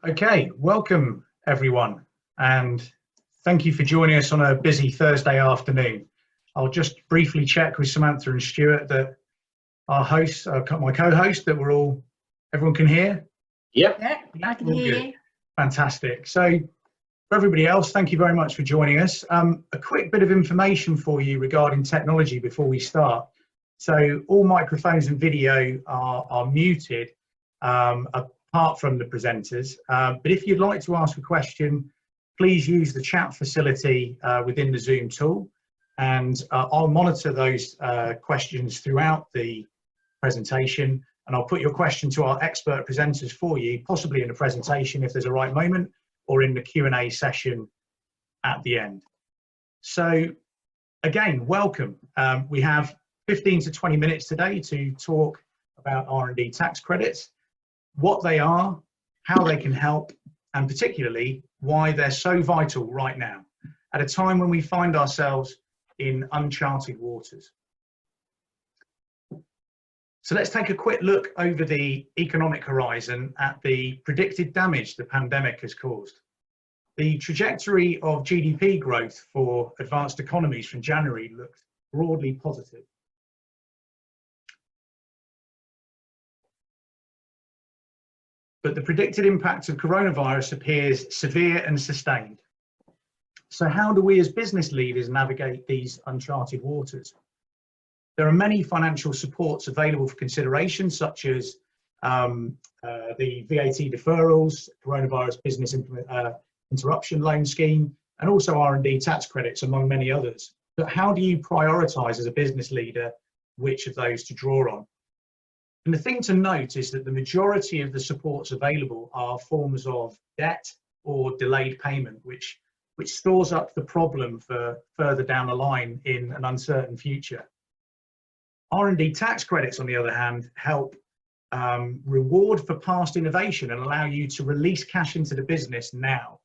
Okay, welcome everyone, and thank you for joining us on a busy Thursday afternoon. I'll just briefly check with Samantha and Stuart that our hosts, my co-host, that everyone can hear. Yep. Yeah, I can hear you. Fantastic. So for everybody else, thank you very much for joining us. A quick bit of information for you regarding technology before we start. So all microphones and video are muted, apart from the presenters. But if you'd like to ask a question, please use the chat facility within the Zoom tool, and I'll monitor those questions throughout the presentation, and I'll put your question to our expert presenters for you, possibly in the presentation if there's a right moment, or in the Q&A session at the end. So again, welcome. We have 15 to 20 minutes today to talk about R&D tax credits, what they are, how they can help, and particularly why they're so vital right now, at a time when we find ourselves in uncharted waters. So let's take a quick look over the economic horizon at the predicted damage the pandemic has caused. The trajectory of GDP growth for advanced economies from January looked broadly positive. But the predicted impact of coronavirus appears severe and sustained. So how do we as business leaders navigate these uncharted waters? There are many financial supports available for consideration, such as the VAT deferrals, coronavirus business interruption loan scheme, and also R&D tax credits, among many others. But how do you prioritise as a business leader which of those to draw on? And the thing to note is that the majority of the supports available are forms of debt or delayed payment, which stores up the problem for further down the line in an uncertain future. R&D tax credits, on the other hand, help reward for past innovation and allow you to release cash into the business now,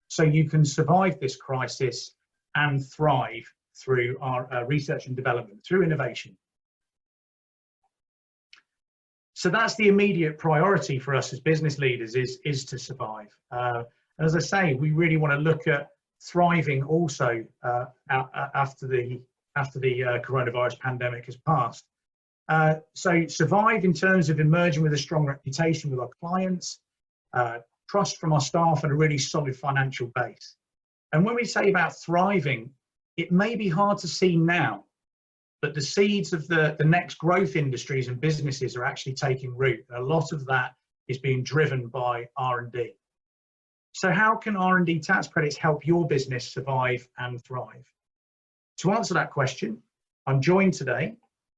so you can survive this crisis and thrive through our research and development, through innovation. So that's the immediate priority for us as business leaders, is to survive. As I say, we really want to look at thriving also after the coronavirus pandemic has passed. So survive in terms of emerging with a strong reputation with our clients, trust from our staff, and a really solid financial base. And when we say about thriving, it may be hard to see now, but the seeds of the next growth industries and businesses are actually taking root. A lot of that is being driven by R&D. So how can R&D tax credits help your business survive and thrive? To answer that question, I'm joined today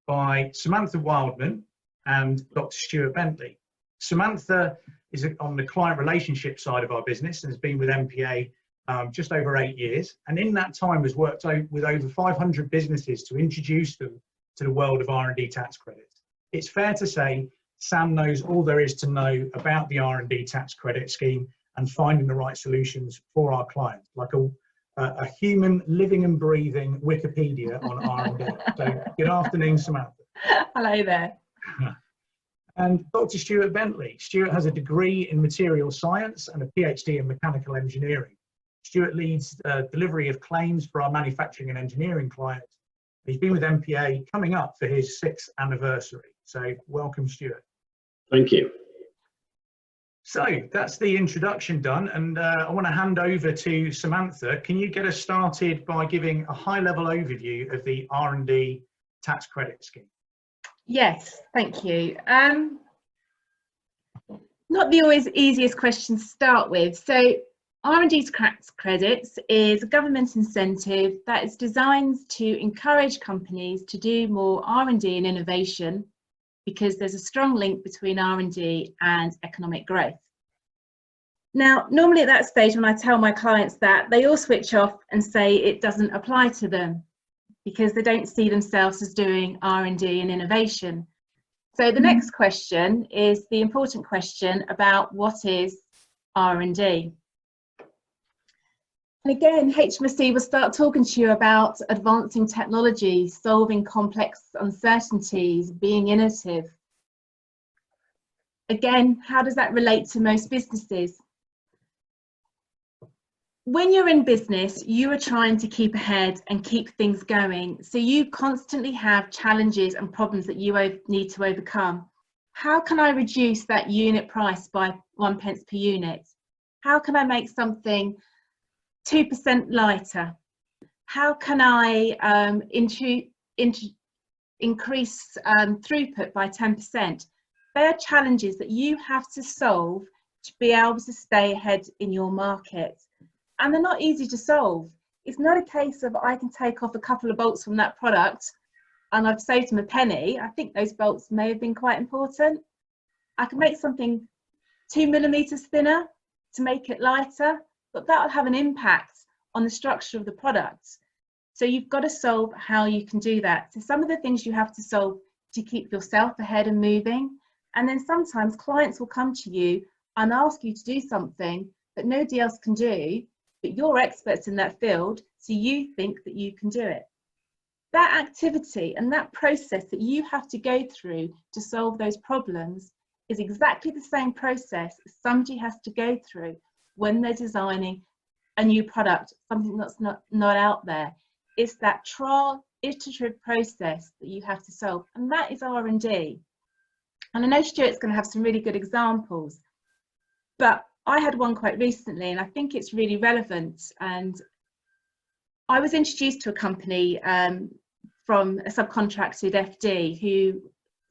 by Samantha Wildman and Dr. Stuart Bentley. Samantha is on the client relationship side of our business and has been with MPA just over 8 years, and in that time has worked with over 500 businesses to introduce them to the world of R&D tax credits. It's fair to say Sam knows all there is to know about the R&D tax credit scheme and finding the right solutions for our clients, like a human living and breathing Wikipedia on R&D. So good afternoon, Samantha. Hello there. And Dr. Stuart Bentley. Stuart has a degree in material science and a PhD in mechanical engineering. Stuart leads delivery of claims for our manufacturing and engineering clients. He's been with MPA coming up for his 6th anniversary. So welcome, Stuart. Thank you. So that's the introduction done, and I want to hand over to Samantha. Can you get us started by giving a high-level overview of the R&D tax credit scheme? Yes, thank you. Not the always easiest question to start with. So R&D tax credits is a government incentive that is designed to encourage companies to do more R&D and innovation, because there's a strong link between R&D and economic growth. Now, normally at that stage, when I tell my clients that, they all switch off and say it doesn't apply to them because they don't see themselves as doing R&D and innovation. So the next question is the important question about what is R&D. And again, HMRC will start talking to you about advancing technology, solving complex uncertainties, being innovative. Again, how does that relate to most businesses? when you're in business, you are trying to keep ahead and keep things going. So you constantly have challenges and problems that you need to overcome. How can I reduce that unit price by 1 pence per unit? How can I make something 2% lighter? How can I increase throughput by 10%? They are challenges that you have to solve to be able to stay ahead in your market. And they're not easy to solve. It's not a case of I can take off a couple of bolts from that product and I've saved them a penny. I think those bolts may have been quite important. I can make something 2 millimeters thinner to make it lighter, but that'll have an impact on the structure of the product. So you've got to solve how you can do that. So some of the things you have to solve to keep yourself ahead and moving. And then sometimes clients will come to you and ask you to do something that nobody else can do, but you're experts in that field, so you think that you can do it. That activity and that process that you have to go through to solve those problems is exactly the same process somebody has to go through when they're designing a new product, something that's not out there. It's that trial, iterative process that you have to solve, and that is R&D. And I know Stuart's going to have some really good examples, but I had one quite recently, and I think it's really relevant. And I was introduced to a company from a subcontracted FD who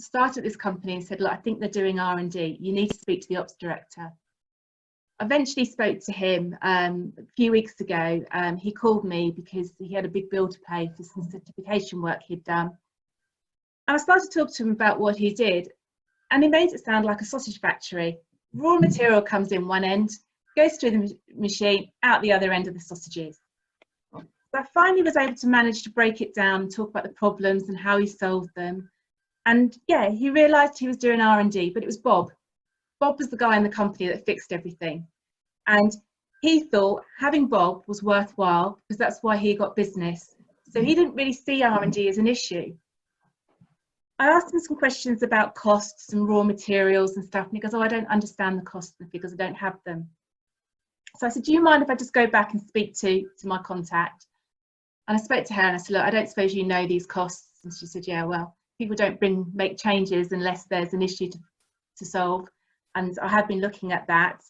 started this company and said, look, I think they're doing R&D. You need to speak to the ops director. I eventually spoke to him a few weeks ago. He called me because he had a big bill to pay for some certification work he'd done. And I started to talk to him about what he did, and he made it sound like a sausage factory. Raw material comes in one end, goes through the machine, out the other end of the sausages. So I finally was able to manage to break it down and talk about the problems and how he solved them. And yeah, he realised he was doing R&D, but it was Bob. Bob was the guy in the company that fixed everything. And he thought having Bob was worthwhile because that's why he got business. So he didn't really see R&D as an issue. I asked him some questions about costs and raw materials and stuff, and he goes, oh, I don't understand the costs and figures, I don't have them. So I said, do you mind if I just go back and speak to my contact? And I spoke to her and I said, look, I don't suppose you know these costs. And she said, yeah, well, people don't make changes unless there's an issue to solve. And I have been looking at that.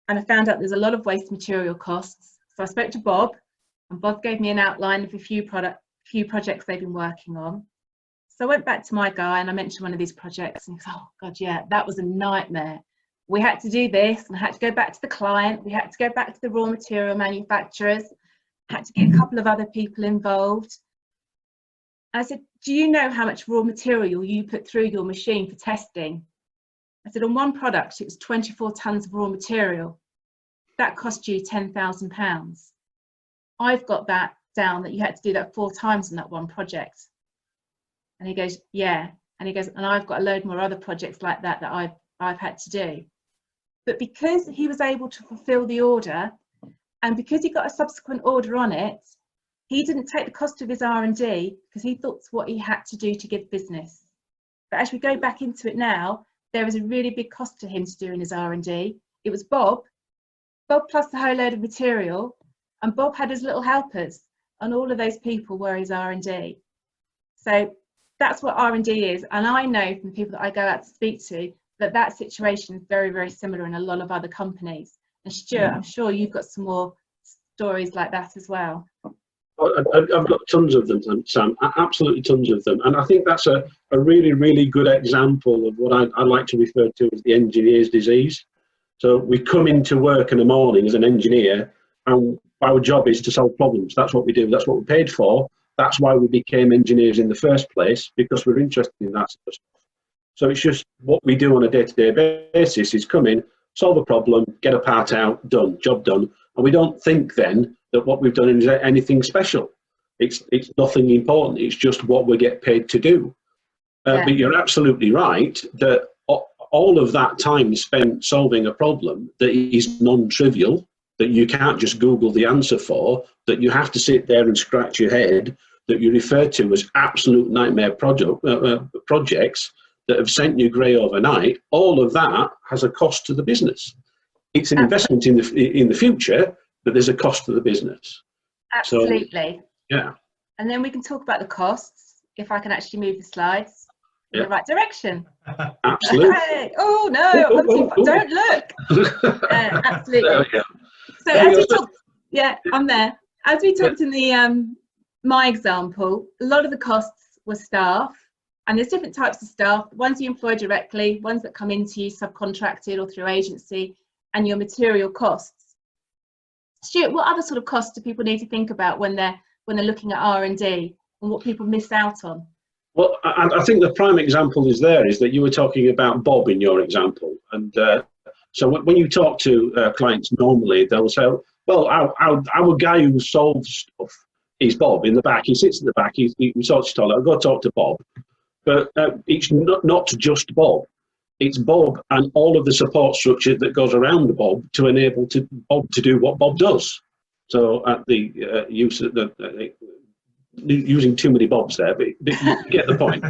And I found out there's a lot of waste material costs. So I spoke to Bob, and Bob gave me an outline of a few projects they've been working on. So I went back to my guy and I mentioned one of these projects, and he goes, oh God, yeah, that was a nightmare. We had to do this, and I had to go back to the client. We had to go back to the raw material manufacturers, had to get a couple of other people involved. I said, do you know how much raw material you put through your machine for testing? I said, on one product, it was 24 tons of raw material. That cost you £10,000. I've got that down that you had to do that 4 times in that one project. And he goes, yeah. And he goes, and I've got a load more other projects like that that I've had to do. But because he was able to fulfill the order, and because he got a subsequent order on it, he didn't take the cost of his R&D because he thought it's what he had to do to give business. But as we go back into it now, there is a really big cost to him to doing his R&D. It was Bob plus the whole load of material, and Bob had his little helpers, and all of those people were his R&D. So that's what R&D is, and I know from people that I go out to speak to that situation is very, very similar in a lot of other companies. And Stuart, I'm sure you've got some more stories like that as well. I've got tons of them, Sam, absolutely tons of them. And I think that's a really, really good example of what I like to refer to as the engineer's disease. So we come into work in the morning as an engineer, and our job is to solve problems. That's what we do. That's what we're paid for. That's why we became engineers in the first place, because we're interested in that sort of stuff. So it's just what we do on a day-to-day basis is come in, solve a problem, get a part out, done, job done. And we don't think then that what we've done is anything special. It's nothing important. It's just what we get paid to do. But you're absolutely right that all of that time spent solving a problem that is non-trivial, that you can't just Google the answer for, that you have to sit there and scratch your head, that you refer to as absolute nightmare projects that have sent you grey overnight, all of that has a cost to the business. It's an investment in the future, but there's a cost to the business. Absolutely. So, yeah. And then we can talk about the costs, if I can actually move the slides in the right direction. Absolutely. Oh no, I'm too far. Don't look. Absolutely. There we go. So as we talked, yeah, I'm there. As we talked in the my example, a lot of the costs were staff, and there's different types of staff. Ones you employ directly, ones that come into you subcontracted or through agency, and your material costs. Stuart, what other sort of costs do people need to think about when they're looking at R&D, and what people miss out on? Well, I think the prime example is that you were talking about Bob in your example. And so when you talk to clients normally, they'll say, well, our guy who solves stuff is Bob in the back. He sits in the back, he sorts it all out. I'll go talk to Bob. But it's not just Bob. It's Bob and all of the support structure that goes around Bob to enable Bob to do what Bob does. So at the use of using too many Bobs there, but you get the point.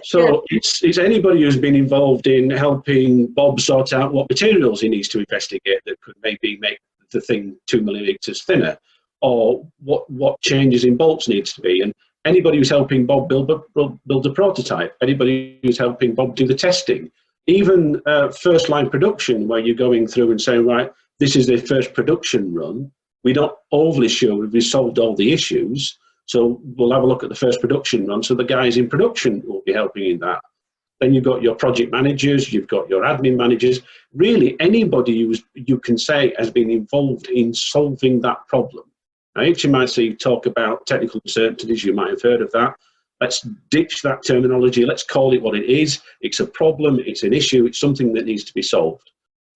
So it's anybody who's been involved in helping Bob sort out what materials he needs to investigate that could maybe make the thing 2 millimeters thinner, or what changes in bolts needs to be, and anybody who's helping Bob build a prototype, anybody who's helping Bob do the testing, even first line production, where you're going through and saying, right, this is the first production run. We're not overly sure we've solved all the issues, so we'll have a look at the first production run. So the guys in production will be helping in that. Then you've got your project managers, you've got your admin managers, really anybody who you can say has been involved in solving that problem. Now, HMIC talk about technical uncertainties, you might have heard of that. Let's ditch that terminology, let's call it what it is. It's a problem, it's an issue, it's something that needs to be solved.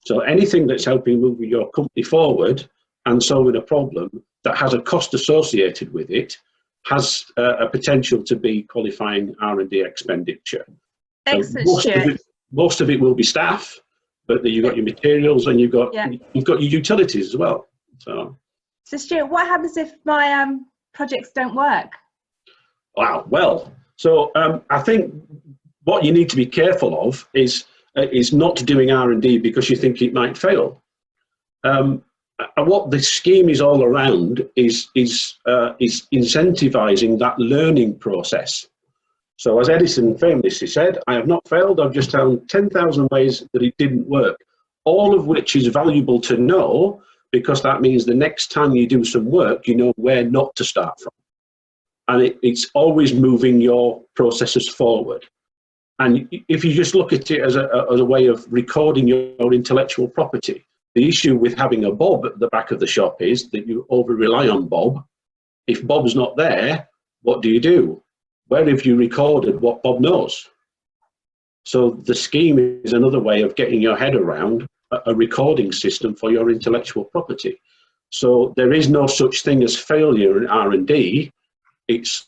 So anything that's helping move your company forward and solving a problem that has a cost associated with it has a potential to be qualifying R&D expenditure. Excellent. So most of it will be staff, but then you've got your materials and you've got your utilities as well. So Stuart, what happens if my projects don't work? Wow. Well, so I think what you need to be careful of is not doing R&D because you think it might fail. What the scheme is all around is incentivizing that learning process. So as Edison famously said, I have not failed, I've just found 10,000 ways that it didn't work, all of which is valuable to know, because that means the next time you do some work, you know where not to start from. And it's always moving your processes forward. And if you just look at it as a way of recording your intellectual property, the issue with having a Bob at the back of the shop is that you over-rely on Bob. If Bob's not there, what do? Where have you recorded what Bob knows? So the scheme is another way of getting your head around a recording system for your intellectual property. So there is no such thing as failure in R&D. It's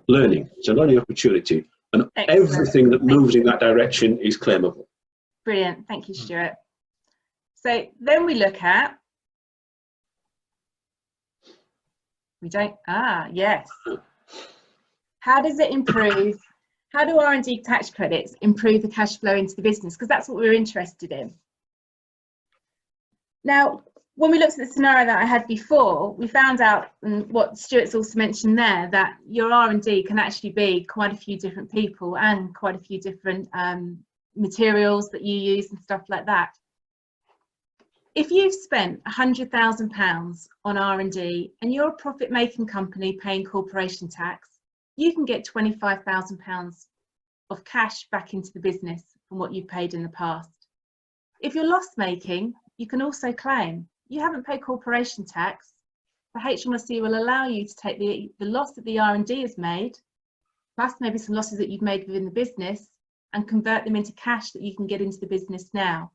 learning. It's a learning opportunity. And everything that moves in that direction is claimable. Brilliant. Thank you, Stuart. So then we look at, yes. How does it improve? How do R&D tax credits improve the cash flow into the business? Because that's what we're interested in. Now, when we looked at the scenario that I had before, we found out, and what Stuart's also mentioned there, that your R&D can actually be quite a few different people and quite a few different materials that you use and stuff like that. If you've spent £100,000 on R&D and you're a profit-making company paying corporation tax, you can get £25,000 of cash back into the business from what you've paid in the past. If you're loss-making, you can also claim. You haven't paid corporation tax. The HMRC will allow you to take the loss that the R&D has made, plus maybe some losses that you've made within the business, and convert them into cash that you can get into the business now.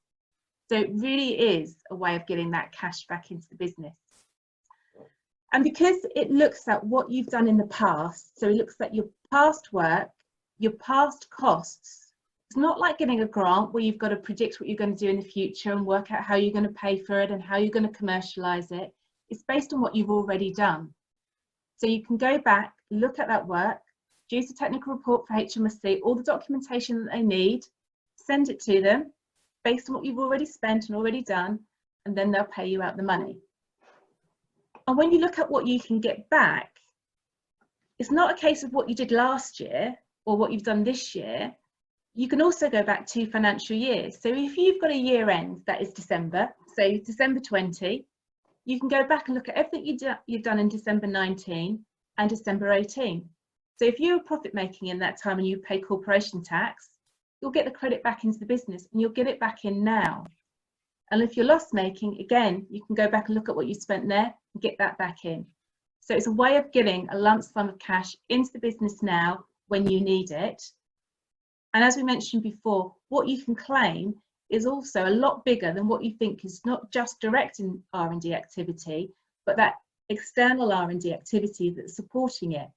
So it really is a way of getting that cash back into the business. And because it looks at what you've done in the past, so it looks at your past work, your past costs. It's not like getting a grant where you've got to predict what you're going to do in the future and work out how you're going to pay for it and how you're going to commercialize it. It's based on what you've already done. So you can go back, look at that work, produce a technical report for HMRC, all the documentation that they need, send it to them based on what you've already spent and already done, and then they'll pay you out the money. And when you look at what you can get back, it's not a case of what you did last year or what you've done this year. You can also go back 2 financial years. So if you've got a year end that is December, so December 20, you can go back and look at everything you've done in December 19 and December 18. So if you're profit making in that time and you pay corporation tax, you'll get the credit back into the business and you'll get it back in now. And if you're loss making, again, you can go back and look at what you spent there and get that back in. So it's a way of getting a lump sum of cash into the business now when you need it. And as we mentioned before, what you can claim is also a lot bigger than what you think is not just direct in R&D activity, but that external R&D activity that's supporting it.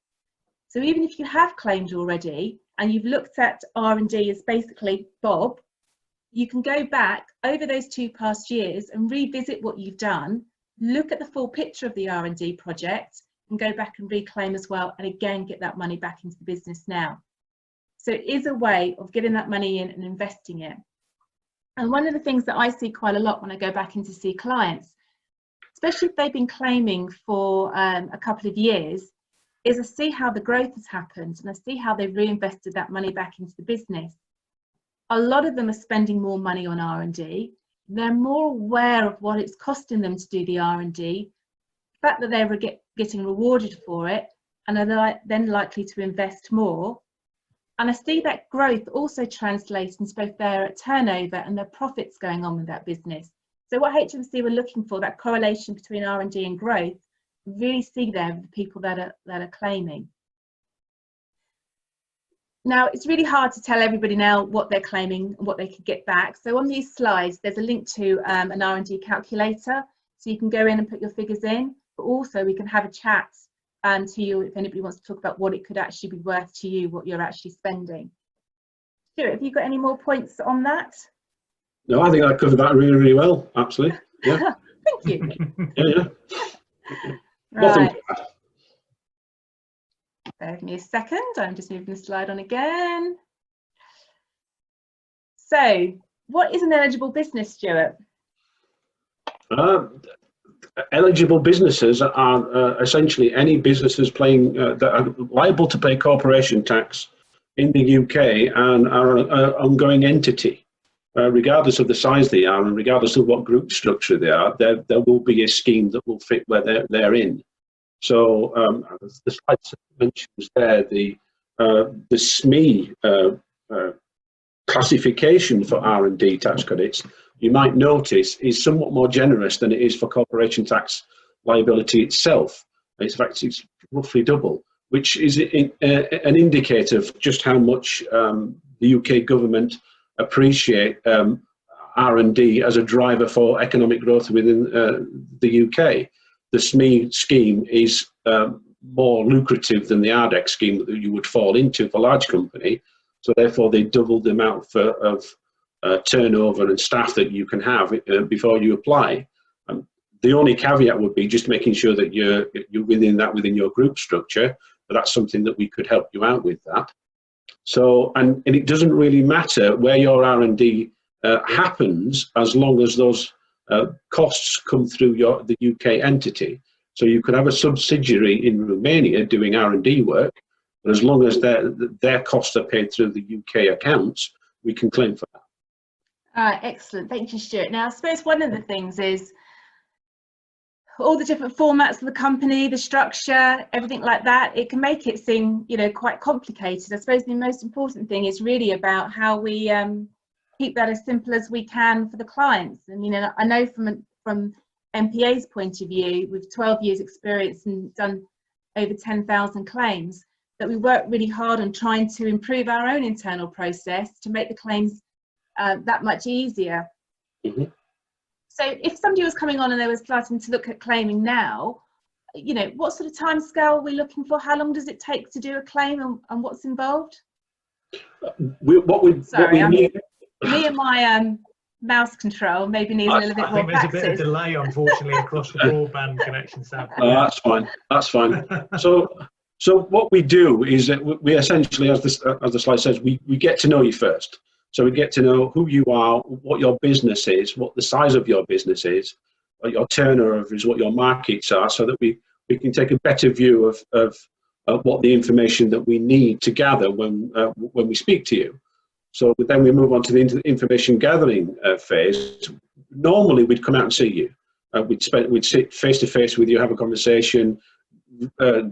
So even if you have claimed already and you've looked at R&D as basically Bob, you can go back over those 2 past years and revisit what you've done, look at the full picture of the R&D project and go back and reclaim as well, and again get that money back into the business now. So it is a way of getting that money in and investing it. And one of the things that I see quite a lot when I go back in to see clients, especially if they've been claiming for a couple of years, is I see how the growth has happened and I see how they've reinvested that money back into the business. A lot of them are spending more money on R&D. They're more aware of what it's costing them to do the R&D, the fact that they're getting rewarded for it, and are then likely to invest more. And I see that growth also translates into both their turnover and their profits going on with that business. So what HMC were looking for, that correlation between R&D and growth, really see there with the people that are claiming. Now, it's really hard to tell everybody now what they're claiming and what they could get back. So on these slides, there's a link to an R&D calculator. So you can go in and put your figures in, but also we can have a chat to you if anybody wants to talk about what it could actually be worth to you, what you're actually spending. Stuart, have you got any more points on that? No, I think I covered that really, really well, absolutely. Yeah. Thank you. Yeah. Right. Bear with me a second, I'm just moving the slide on again. So, what is an eligible business, Stuart? Eligible businesses are essentially any businesses that are liable to pay corporation tax in the UK and are an ongoing entity. Regardless of the size they are and regardless of what group structure they are, there will be a scheme that will fit where they're in. So the slide mentions there the SME classification for R&D tax credits, you might notice is somewhat more generous than it is for corporation tax liability itself. In fact, it's roughly double, which is an indicator of just how much the UK government appreciate R&D as a driver for economic growth within the UK. The SME scheme is more lucrative than the RDEC scheme that you would fall into for large company. So therefore, they doubled the amount of turnover and staff that you can have before you apply. The only caveat would be just making sure that you're within your group structure. But that's something that we could help you out with that. So and it doesn't really matter where your R&D happens as long as those costs come through the UK entity. So you could have a subsidiary in Romania doing R&D work, but as long as their costs are paid through the UK accounts, we can claim for that. Excellent, thank you, Stuart. Now, I suppose one of the things is all the different formats of the company, the structure, everything like that. It can make it seem, quite complicated. I suppose the most important thing is really about how we keep that as simple as we can for the clients. I mean, I know from MPA's point of view, with 12 years experience and done over 10,000 claims, that we work really hard on trying to improve our own internal process to make the claims that much easier. Mm-hmm. So if somebody was coming on and they were starting to look at claiming now, what sort of time scale are we looking for? How long does it take to do a claim and what's involved? Me and my mouse control maybe needs a little bit more practice. There's a bit of delay, unfortunately, across the broadband connection, Sam. That's fine. So what we do is that we essentially, as the slide says, we get to know you first. So we get to know who you are, what your business is, what the size of your business is, your turnover is, what your markets are, so that we can take a better view of what the information that we need to gather when we speak to you. So then we move on to the information gathering phase. Normally we'd come out and see you. We'd sit face to face with you, have a conversation,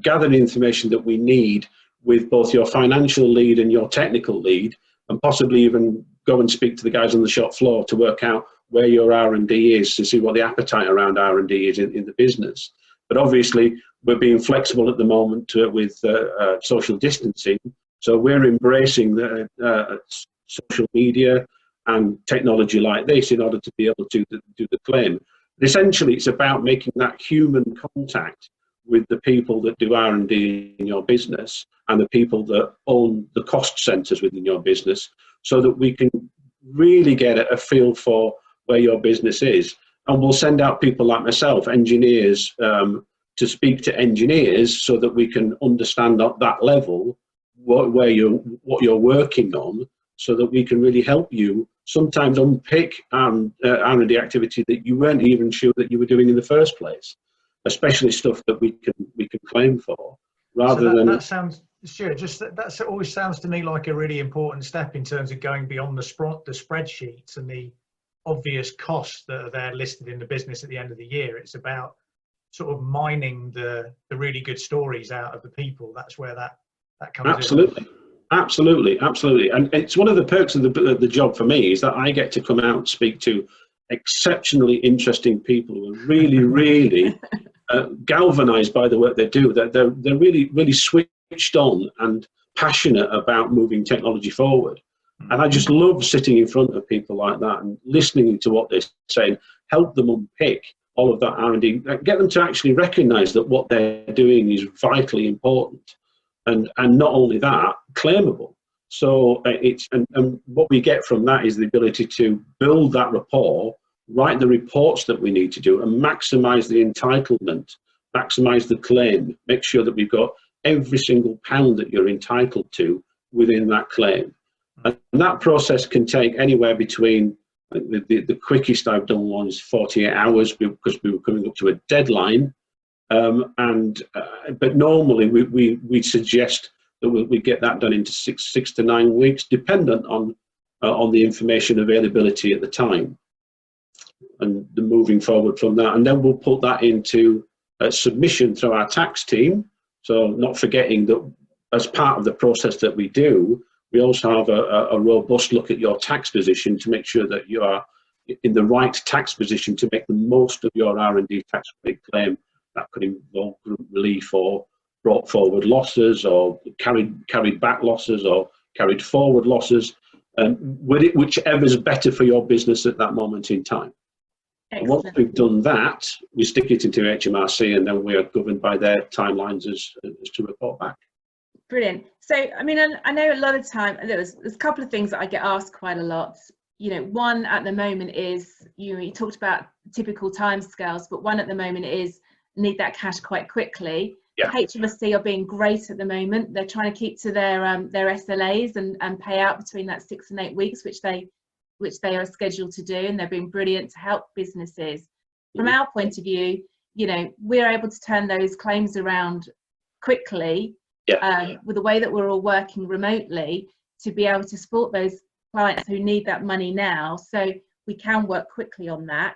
gather the information that we need with both your financial lead and your technical lead, and possibly even go and speak to the guys on the shop floor to work out where your R&D is, to see what the appetite around R&D is in the business. But obviously we're being flexible at the moment with social distancing, so we're embracing the social media and technology like this in order to be able to do the claim. But essentially, it's about making that human contact with the people that do R&D in your business and the people that own the cost centres within your business, so that we can really get a feel for where your business is. And we'll send out people like myself, engineers, to speak to engineers, so that we can understand at that level what you're working on, so that we can really help you sometimes unpick R&D activity that you weren't even sure that you were doing in the first place, especially stuff that we can claim for, rather than. That sounds, sure, just that always sounds to me like a really important step in terms of going beyond the spreadsheets and the obvious costs that are there listed in the business at the end of the year. It's about sort of mining the really good stories out of the people. That's where that comes Absolutely. in. Absolutely. And it's one of the perks of the job for me, is that I get to come out and speak to exceptionally interesting people who are really galvanized by the work they do. They're really switched on and passionate about moving technology forward. And I just love sitting in front of people like that and listening to what they're saying, help them unpick all of that R&D, get them to actually recognize that what they're doing is vitally important. And not only that, claimable. So and what we get from that is the ability to build that rapport, write the reports that we need to do, and maximize the entitlement, maximize the claim, make sure that we've got every single pound that you're entitled to within that claim. And that process can take anywhere between, the quickest I've done one is 48 hours, because we were coming up to a deadline. But normally we suggest that we get that done into six to 9 weeks, dependent on the information availability at the time, and the moving forward from that. And then we'll put that into a submission through our tax team. So not forgetting that as part of the process that we do, we also have a robust look at your tax position to make sure that you are in the right tax position to make the most of your R&D tax credit claim. That could involve group relief, or brought forward losses, or carried back losses, or carried forward losses, whichever's better for your business at that moment in time. Once we've done that, we stick it into HMRC, and then we are governed by their timelines as to report back. Brilliant. So, I mean, I know a lot of time, there's a couple of things that I get asked quite a lot. You know, one at the moment is, you talked about typical timescales, but one at the moment is, need that cash quite quickly. Yeah. HMRC are being great at the moment. They're trying to keep to their SLAs and pay out between that 6 and 8 weeks, which they are scheduled to do, and they're being brilliant to help businesses. From our point of view, you know, we're able to turn those claims around quickly. Yeah. With the way that we're all working remotely, to be able to support those clients who need that money now, so we can work quickly on that.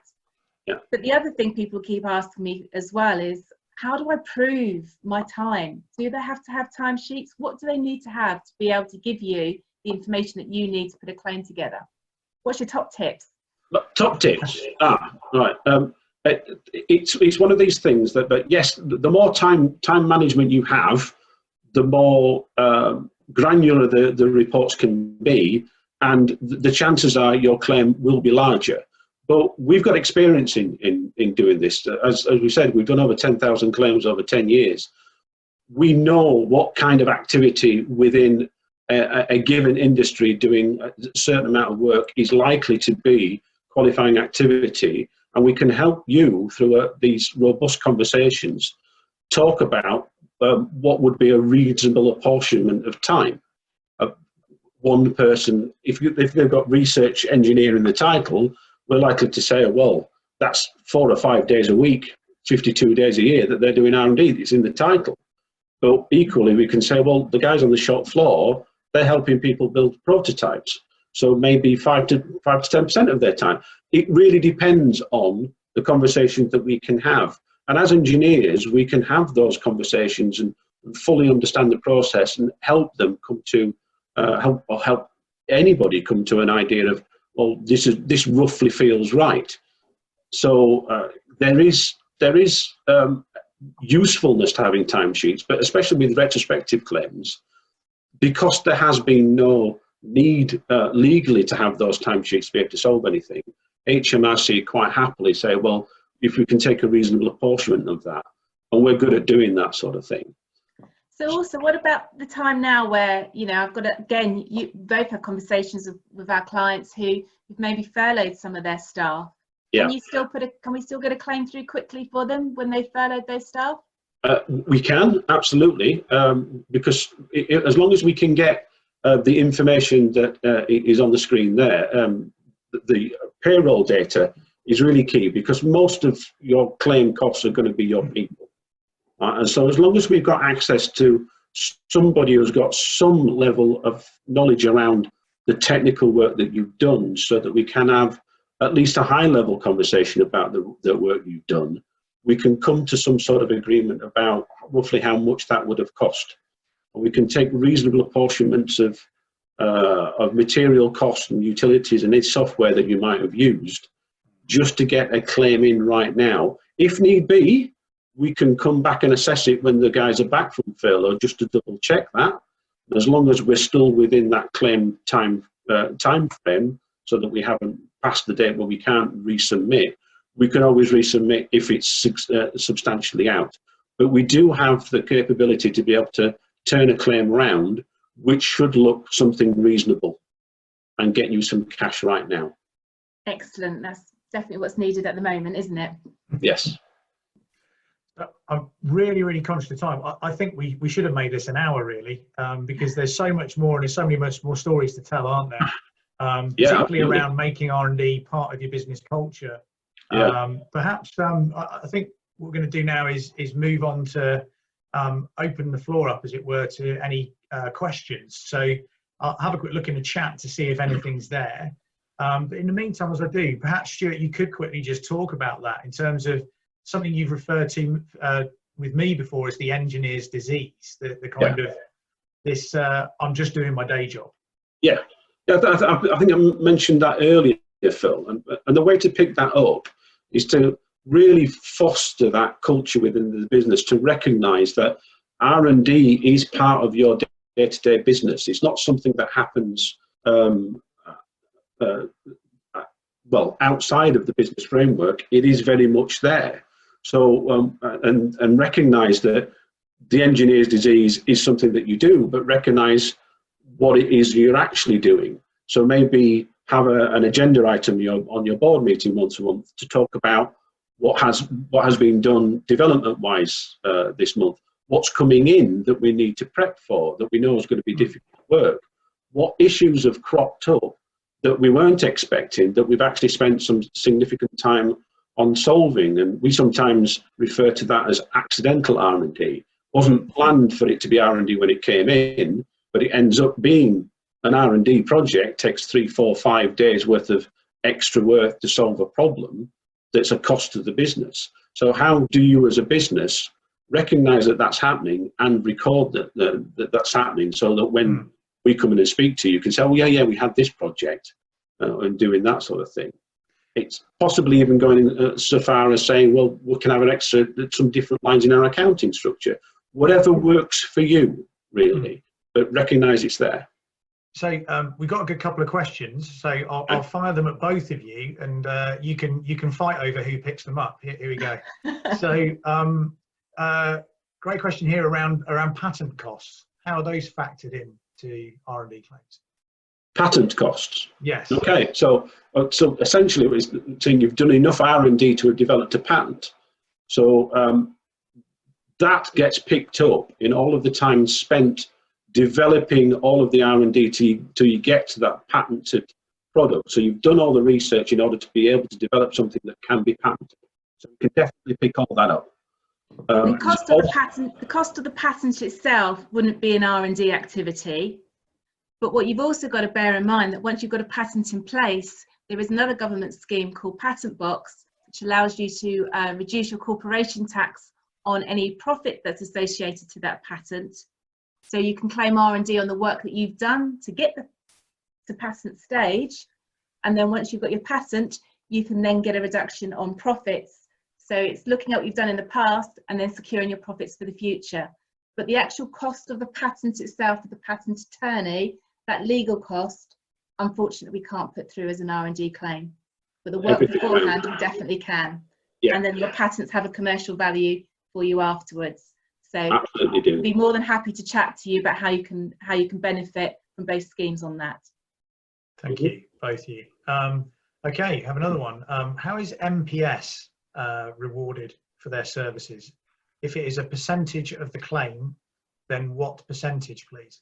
Yeah. But the other thing people keep asking me as well is, how do I prove my time? Do they have to have timesheets? What do they need to have to be able to give you the information that you need to put a claim together? What's your top tips? Top tips? Right. It's one of these things that, but yes, the more time management you have, the more granular the reports can be, and the chances are your claim will be larger. But we've got experience in doing this. As we said, we've done over 10,000 claims over 10 years. We know what kind of activity within a given industry doing a certain amount of work is likely to be qualifying activity, and we can help you through these robust conversations talk about what would be a reasonable apportionment of time. One person, if they've got research engineer in the title, we're likely to say, well, that's 4 or 5 days a week, 52 days a year that they're doing R&D. It's in the title. But equally, we can say, well, the guys on the shop floor, they're helping people build prototypes. So maybe 5 to 10% of their time. It really depends on the conversations that we can have. And as engineers, we can have those conversations and fully understand the process and help them come to, help anybody come to an idea of, well, this roughly feels right. So there is usefulness to having timesheets, but especially with retrospective claims, because there has been no need legally to have those timesheets to be able to solve anything. HMRC quite happily say, well, if we can take a reasonable apportionment of that, and we're good at doing that sort of thing. So also, what about the time now where, you know, I've got to, again, you both have conversations with our clients who've maybe furloughed some of their staff. Yeah. Can we still get a claim through quickly for them when they furloughed their staff? We can, absolutely, because as long as we can get the information that is on the screen there, the payroll data is really key, because most of your claim costs are going to be your people. And so as long as we've got access to somebody who's got some level of knowledge around the technical work that you've done, so that we can have at least a high-level conversation about the work you've done, we can come to some sort of agreement about roughly how much that would have cost. And we can take reasonable apportionments of material costs and utilities and any software that you might have used just to get a claim in right now. If need be, we can come back and assess it when the guys are back from furlough, just to double check that. As long as we're still within that claim time frame, so that we haven't passed the date where we can't resubmit, we can always resubmit if it's substantially out. But we do have the capability to be able to turn a claim around, which should look something reasonable and get you some cash right now. Excellent. That's definitely what's needed at the moment, isn't it? Yes. I'm really, really conscious of time. I think we should have made this an hour, really, because there's so much more, and there's so many much more stories to tell, aren't there? Particularly around making R&D part of your business culture. Yeah. Perhaps I think what we're going to do now is move on to open the floor up, as it were, to any questions. So I'll have a quick look in the chat to see if anything's there. But in the meantime, as I do, perhaps Stuart, you could quickly just talk about that in terms of something you've referred to with me before as the engineer's disease, the kind of this, I'm just doing my day job. Yeah, I think I mentioned that earlier, Phil, and the way to pick that up is to really foster that culture within the business, to recognise that R&D is part of your day-to-day business. It's not something that happens well outside of the business framework. It is very much there. So and recognise that the engineer's disease is something that you do, but recognise what it is you're actually doing. So maybe have an agenda item on your board meeting once a month to talk about what has been done development-wise this month, what's coming in that we need to prep for, that we know is going to be difficult work, what issues have cropped up that we weren't expecting, that we've actually spent some significant time on solving. And we sometimes refer to that as accidental R&D. Wasn't planned for it to be R&D when it came in, but it ends up being an R&D project, takes 3, 4, 5 days worth of extra work to solve a problem that's a cost to the business. So how do you as a business recognize that that's happening and record that that's happening, so that when we come in and speak to you, you can say, oh yeah, we had this project, and doing that sort of thing. It's possibly even going so far as saying, well, we can have an extra, some different lines in our accounting structure. Whatever works for you, really, but recognise it's there. So we've got a good couple of questions, so I'll fire them at both of you, and you can fight over who picks them up. Here we go. So great question here around patent costs. How are those factored in to R&D claims? Patent costs. Yes. Okay, so essentially, it's saying you've done enough R&D to have developed a patent. So that gets picked up in all of the time spent developing all of the R&D till you get to that patented product. So you've done all the research in order to be able to develop something that can be patented. So we can definitely pick all that up. The cost of the patent itself wouldn't be an R&D activity, but what you've also got to bear in mind that once you've got a patent in place, there is another government scheme called Patent Box, which allows you to reduce your corporation tax on any profit that's associated to that patent. So you can claim R&D on the work that you've done to get the patent stage, and then once you've got your patent, you can then get a reduction on profits. So it's looking at what you've done in the past and then securing your profits for the future. But the actual cost of the patent itself, for the patent attorney, that legal cost, unfortunately, we can't put through as an R&D claim. But the work beforehand, we definitely can. Yeah. And then your patents have a commercial value for you afterwards. So absolutely do. I'd be more than happy to chat to you about how you can benefit from both schemes on that. Thank you, both of you. Okay, have another one. How is MPS rewarded for their services? If it is a percentage of the claim, then what percentage, please?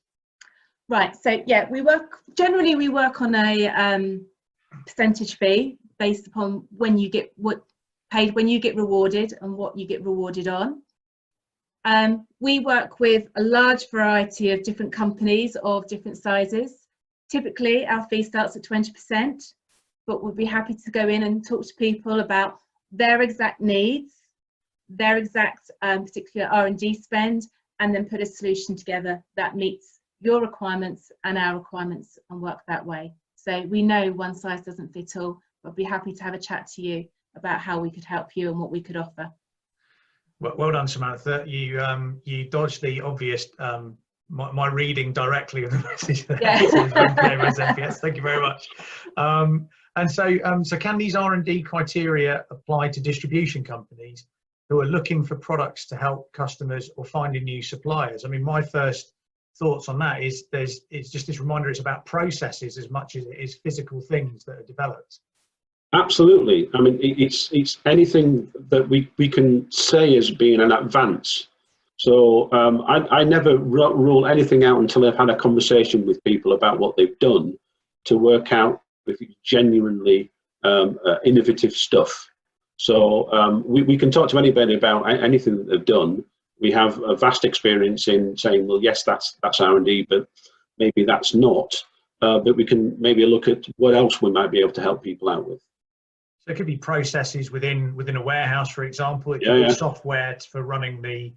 Right, so yeah, generally we work on a percentage fee based upon when you get when you get rewarded and what you get rewarded on. We work with a large variety of different companies of different sizes. Typically our fee starts at 20%, but we'd be happy to go in and talk to people about their exact needs, their exact particular R&D spend, and then put a solution together that meets your requirements and our requirements and work that way. So we know one size doesn't fit all, but I'd be happy to have a chat to you about how we could help you and what we could offer. Well done, Samantha. You dodged the obvious, my reading directly of the message there. Yeah. MPS. Thank you very much. And so can these R&D criteria apply to distribution companies who are looking for products to help customers or finding new suppliers? I mean, my first thoughts on that is it's just this reminder, it's about processes as much as it is physical things that are developed. Absolutely. I mean, it's anything that we can say as being an advance. So I never rule anything out until I've had a conversation with people about what they've done to work out if it's genuinely innovative stuff. So we can talk to anybody about anything that they've done. We have a vast experience in saying, well, yes, that's R&D, but maybe that's not. But we can maybe look at what else we might be able to help people out with. So it could be processes within a warehouse, for example. It could be software for running the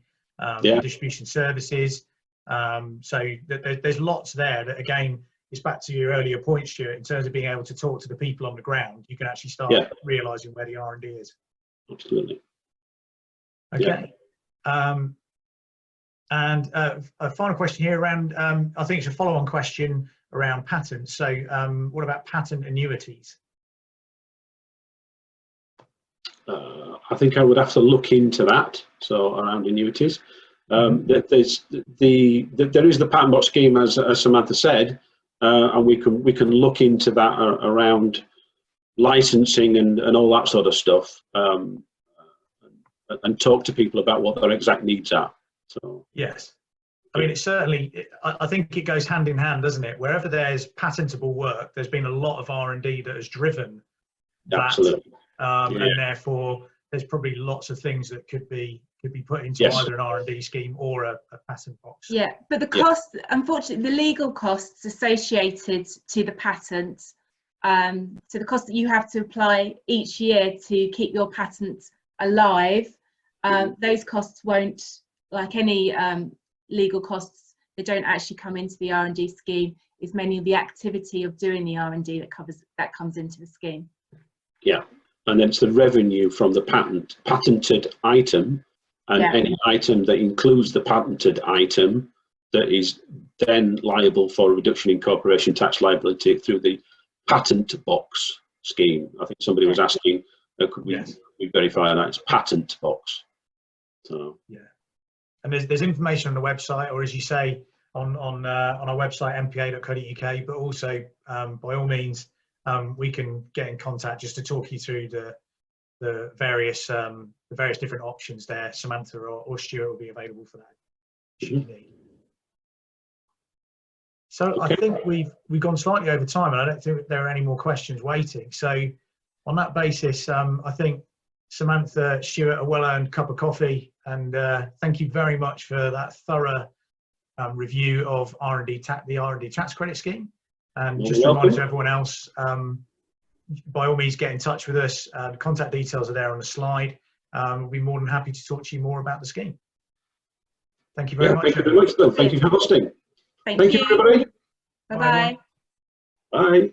distribution services. So there's lots there that, again, it's back to your earlier point, Stuart, in terms of being able to talk to the people on the ground. You can actually start realising where the R&D is. Absolutely. Okay. And a final question here around, I think it's a follow-on question around patents. So what about patent annuities? I think I would have to look into that. So around annuities, there is the patent box scheme, as Samantha said, and we can look into that around licensing and all that sort of stuff, and talk to people about what their exact needs are. So yes, I mean, it's certainly, I think it goes hand in hand, doesn't it? Wherever there's patentable work, there's been a lot of R&D that has driven that. Absolutely. And therefore there's probably lots of things that could be put into either an R&D scheme or a patent box. Yeah, but the cost, unfortunately, the legal costs associated to the patent, so the cost that you have to apply each year to keep your patent alive, those costs won't, like any legal costs, they don't actually come into the R&D scheme. It's mainly the activity of doing the R&D that comes into the scheme. Yeah. And then it's the revenue from the patented item, and any item that includes the patented item that is then liable for a reduction in corporation tax liability through the patent box scheme. I think somebody was asking, could we verify that it's patent box? So and there's information on the website, or as you say, on our website, mpa.co.uk, but also by all means, we can get in contact just to talk you through the various different options there. Samantha or Stuart will be available for that should you need. So Okay. I think we've gone slightly over time, and I don't think there are any more questions waiting. So on that basis, I think Samantha, Stuart, a well-earned cup of coffee, and thank you very much for that thorough review of the R&D tax credit scheme. And just a reminder to everyone else, by all means, get in touch with us. The contact details are there on the slide. We'll be more than happy to talk to you more about the scheme. Thank you very much. Thank you very much, Bill. Thank you for hosting. Thank you, everybody. Bye-bye. Bye.